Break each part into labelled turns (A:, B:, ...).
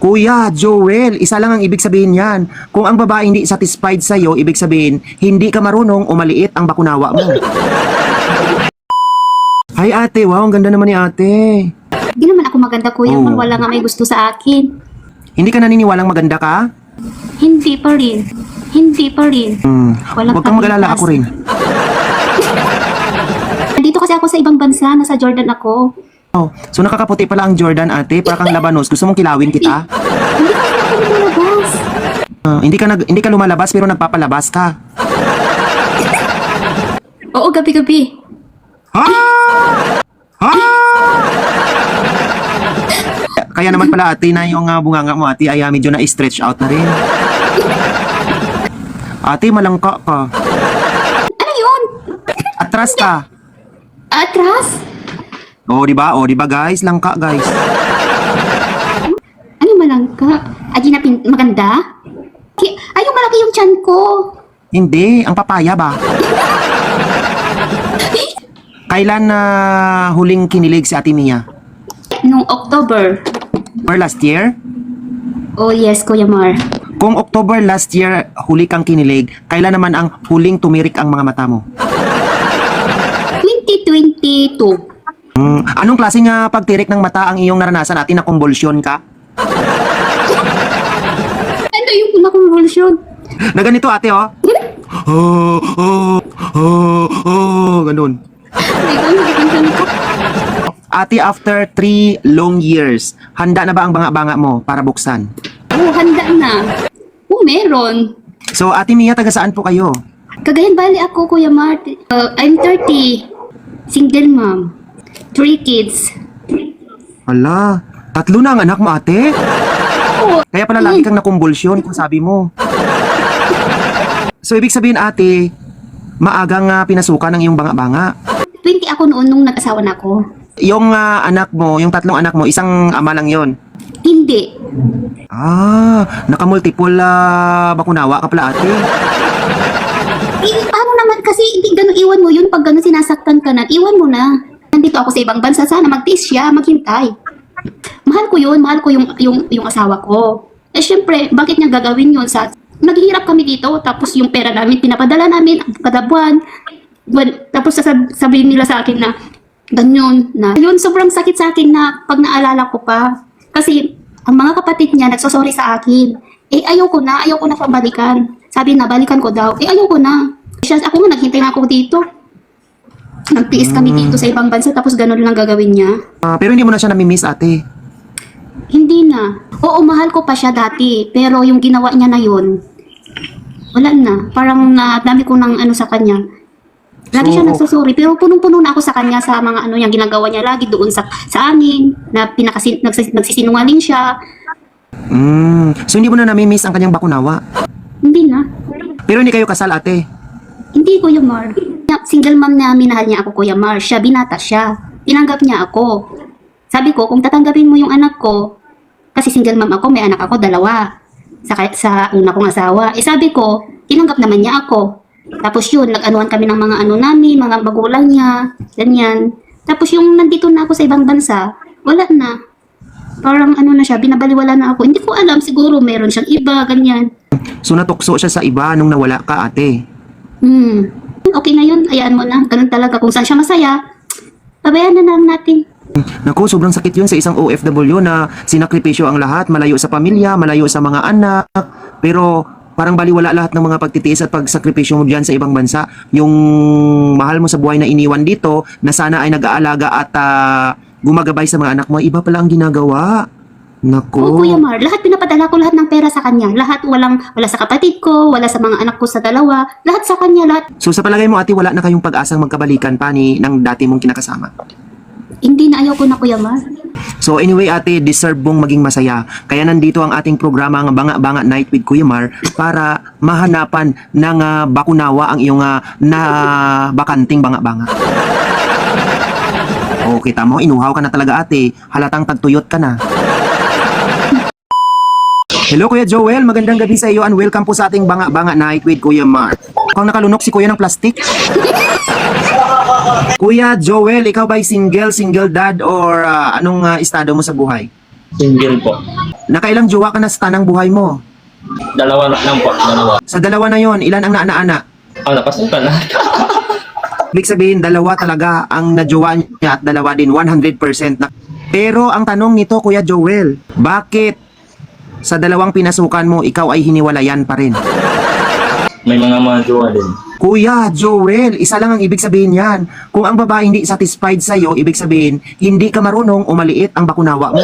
A: Kuya Joel, isa lang ang ibig sabihin yan. Kung ang babae hindi satisfied sa'yo, ibig sabihin, hindi ka marunong o maliit ang bakunawa mo. Hi ate, wow, ang ganda naman ni ate.
B: Hindi naman ako maganda, Kuya
A: Oh.
B: Mar. Wala nga may gusto sa akin.
A: Hindi ka naniniwalang maganda ka?
B: Hindi pa rin. Hindi pa rin. Walang
A: Huwag kang mag-alala,
B: kapitas.
A: ako rin.
B: Nandito kasi ako sa ibang bansa. Nasa Jordan ako.
A: Oh, so nakakaputi pala ang Jordan ate, para kang labanos. Gusto mong kilawin kita?
B: Hindi kasi ako lumalabas.
A: Hindi ka lumalabas pero nagpapalabas ka.
B: Oo, gabi-gabi.
A: Ha? Ha? Kaya naman pala ate na yung bunganga mo ate ay medyo na-stretch out na rin. Ate, malangka ka.
B: Ano yun?
A: Atras ka.
B: Atras?
A: Oh, di ba? Oh, di ba guys? Langka guys.
B: Ano malangka? Adi na maganda? Ay, yung malaki yung tiyan ko.
A: Hindi, ang papaya ba? Kailan na huling kinilig si Ate Mia?
B: Nung October.
A: Or last year?
B: Oh yes, Kuya Mar.
A: Kung October last year huli kang kinilig, kailan naman ang huling tumirik ang mga mata mo?
B: 2022.
A: Anong klaseng pagtirik ng mata ang iyong naranasan ate na kumbulsyon ka?
B: Ano yung pinakonvulsyon?
A: Na ganito ate oh. Oh, oh, oh, oh, ganun. Ate, after 3 long years, handa na ba ang banga-banga mo para buksan?
B: Oh, handa na. Oh, meron.
A: So, Ate Mia, taga saan po kayo?
B: Cagayan Valley ako, Kuya Mar. I'm 30. Single mom. 3 kids.
A: Hala, 3 na ang anak mo, ate? Kaya pala lagi kang nakumbulsyon kung sabi mo. So, ibig sabihin, ate, maagang pinasukan ng iyong banga-banga.
B: 20 ako noon nung nag-asawa na ako.
A: Yung anak mo, yung 3 anak mo, isang ama lang yon.
B: Hindi.
A: Nakamultiple bakunawa ka pala, ate.
B: Paano naman kasi hindi ganun iwan mo yun pag ganun sinasaktan ka na. Iwan mo na. Nandito ako sa ibang bansa. Sana magtiis siya, maghintay. Mahal ko yun. Mahal ko yung asawa ko. Eh syempre, bakit niya gagawin yun sa... Naghihirap kami dito, tapos yung pera namin, pinapadala namin kada buwan. Tapos sasabihin nila sa akin na ganyan na. Yun, sobrang sakit sa akin na pag naalala ko pa. Kasi ang mga kapatid niya nagsosorry sa akin. Eh ayoko na pabalikan. Sabi na, balikan ko daw. Eh ayoko na. Ako nga, naghintay na ako dito. Nagtiis kami dito sa ibang bansa, tapos ganun lang gagawin niya.
A: Pero hindi mo na siya namimiss, ate.
B: Hindi na. Oo, mahal ko pa siya dati. Pero yung ginawa niya na yun, wala na. Parang dami ko ng ano sa kanya. Lagi siya nagsusorry. Pero punong-puno na ako sa kanya sa mga ano yung ginagawa niya lagi doon sa amin. Na nagsisinungaling siya.
A: So hindi mo na namimiss ang kanyang bakunawa?
B: Hindi na.
A: Pero hindi kayo kasal, ate?
B: Hindi, Kuya Mar. Single mom na minahal niya ako, Kuya Mar. Siya, binata siya. Tinanggap niya ako. Sabi ko, kung tatanggapin mo yung anak ko, kasi single mom ako, may anak ako, 2. Sa una kong asawa. Eh sabi ko, tinanggap naman niya ako. Tapos yun, nag-anuan kami ng mga ano namin, mga magulang niya, ganyan. Tapos yung nandito na ako sa ibang bansa, wala na. Parang ano na siya, binabaliwala na ako. Hindi ko alam, siguro meron siyang iba, ganyan.
A: So natukso siya sa iba nung nawala ka, ate?
B: Okay na yun, ayaan mo na. Ganun talaga, kung saan siya masaya, pabayaan na lang natin.
A: Naku, sobrang sakit yun sa isang OFW na sinakripisyo ang lahat, malayo sa pamilya, malayo sa mga anak. Pero parang baliwala lahat ng mga pagtitiis at pagsakripisyo mo dyan sa ibang bansa. Yung mahal mo sa buhay na iniwan dito, na sana ay nag-aalaga at gumagabay sa mga anak mo, iba pala ang ginagawa. Naku.
B: Oo, Kuya Mar, lahat pinapadala ko lahat ng pera sa kanya. Lahat, wala sa kapatid ko, wala sa mga anak ko sa 2. Lahat sa kanya, lahat.
A: So sa palagay mo, ate, wala na kayong pag-asang magkabalikan pa ng dati mong kinakasama?
B: Hindi na, ayaw ko na, Kuya Mar.
A: So anyway, ate, deserve mong maging masaya. Kaya nandito ang ating programa, ang Banga-Banga Night with Kuya Mar, para mahanapan ng bakunawa ang iyong bakanting banga-banga. O, kita mo, inuhaw ka na talaga, ate. Halatang tagtuyot ka na. Hello Kuya Joel, magandang gabi sa iyo and welcome po sa ating Banga-Banga Night with Kuya Mar. Mukhang nakalunok si Kuya ng plastic. Kuya Joel, ikaw ba'y single dad or anong estado mo sa buhay?
C: Single po.
A: Nakailang jowa ka na sa tanang buhay mo?
C: Dalawa na lang po, dalawa.
A: Sa dalawa na yon, ilan ang naana-ana?
C: Napasukan na.
A: Ibig sabihin, dalawa talaga ang najowa niya at dalawa din, 100% na. Pero ang tanong nito, Kuya Joel, bakit sa dalawang pinasukan mo, ikaw ay hiniwalayan pa rin?
C: May mga jowa din.
A: Kuya Joel, isa lang ang ibig sabihin yan. Kung ang babae hindi satisfied sa'yo, ibig sabihin, hindi ka marunong o maliit ang bakunawa mo.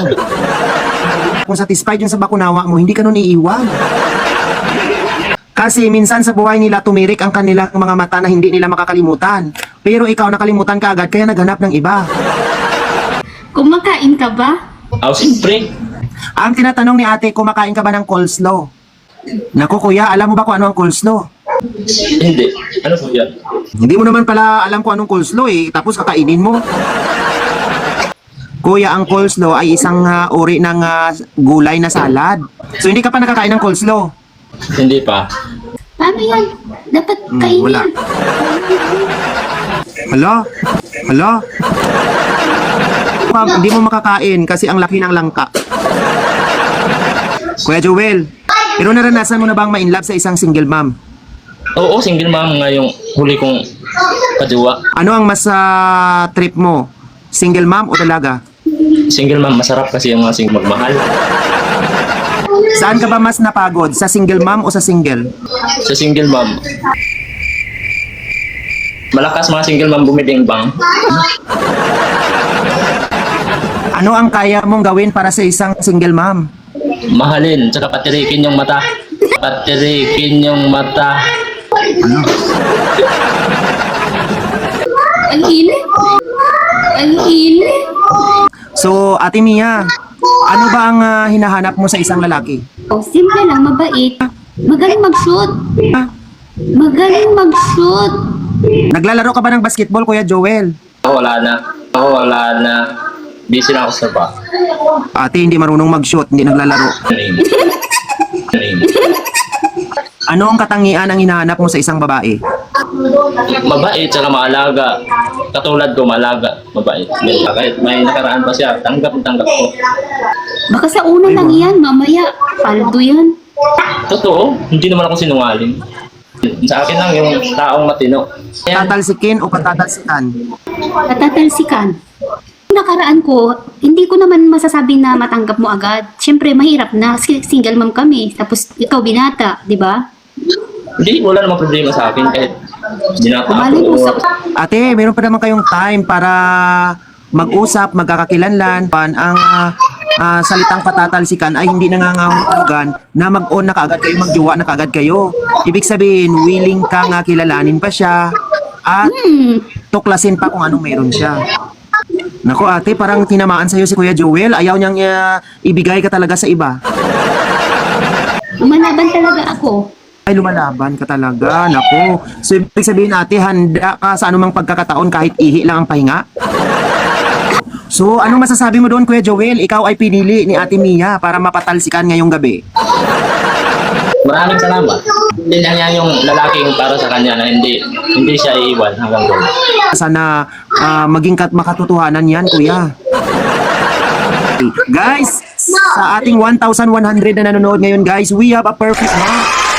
A: Kung satisfied yung sa bakunawa mo, hindi ka nun iiwan. Kasi minsan sa buhay nila tumirik ang kanilang mga mata na hindi nila makakalimutan. Pero ikaw nakalimutan ka agad kaya naghanap ng iba.
B: Kumakain ka ba?
C: Siyempre.
A: Ang tinatanong ni ate, kumakain ka ba ng coleslaw? Naku kuya, alam mo ba kung ano ang coleslaw?
C: Hindi. Ano po yan?
A: Hindi mo naman pala alam kung anong coleslaw tapos kakainin mo. Kuya, ang coleslaw ay isang uri ng gulay na salad. So hindi ka pa nakakain ng coleslaw?
C: Hindi pa.
B: Paano yan? Dapat kainin
A: wala.
B: yan.
A: Hala? Hala? Hindi mo makakain kasi ang laki ng langka. Kuya Joel, pero naranasan mo na bang ma-inlove sa isang single mom?
C: Oo, single mom nga yung huli kong kajowa.
A: Ano ang mas trip mo? Single mom o dalaga?
C: Single mom, masarap kasi yung mga single magmahal.
A: Saan ka ba mas napagod? Sa single mom o sa single?
C: Sa single mom, malakas mga single mom bumidingbang.
A: Ano ang kaya mong gawin para sa isang single mom?
C: Mahalin, tsaka patirikin yung mata. Patirikin yung mata.
B: Ang init. Ang init.
A: So, Ate Mia, ano ba ang hinahanap mo sa isang lalaki?
B: Simple lang, mabait. Magaling mag-shoot.
A: Ah,
B: Magaling mag-shoot.
A: Naglalaro ka ba ng basketball, Kuya Joel?
C: Wala na. Wala na. Busy na ako sa ba.
A: Ate, hindi marunong mag-shoot, hindi naglalaro. Ano ang katangian ang hinahanap mo sa isang babae?
C: Mabait, tsaka maalaga. Katulad ko, maalaga. Mabait. Kahit may nakaraan pa siya, tanggap ko.
B: Baka sa una lang yan, mamaya, paldo yan.
C: Totoo, hindi naman ako sinungaling. Sa akin lang yung taong matino.
A: Tatalsikin o patatalsikan?
B: Natatalsikan. Nakaraan ko, hindi ko naman masasabi na matanggap mo agad. Siyempre, mahirap na. Single mom kami. Tapos, ikaw binata, di ba?
C: Hindi, wala namang problema sa akin kahit binata
B: Umali mo sa...
C: ako.
A: Ate, meron pa naman kayong time para mag-usap, magkakakilanlan. Ang salitang patatalsikan ay hindi nangangahulugan na mag-on na kaagad kayo, magjowa na kaagad kayo. Ibig sabihin, willing ka nga kilalanin pa siya at tuklasin pa kung anong meron siya. Nako ate, parang tinamaan sa'yo si Kuya Joel. Ayaw niyang ibigay ka talaga sa iba.
B: Lumalaban talaga ako.
A: Ay, lumalaban ka talaga. Nako. So, ibig sabihin ate, handa ka sa anumang pagkakataon kahit ihi lang ang pahinga? So, anong masasabi mo doon, Kuya Joel? Ikaw ay pinili ni Ate Mia para mapatalsikan ngayong gabi.
C: Maraming salamat. Hindi lang yan yung lalaking para sa kanya na hindi siya iiwan hanggang doon.
A: Sana maging makatotohanan yan, Kuya. Guys, sa ating 1,100 na nanonood ngayon, guys, we have a perfect match.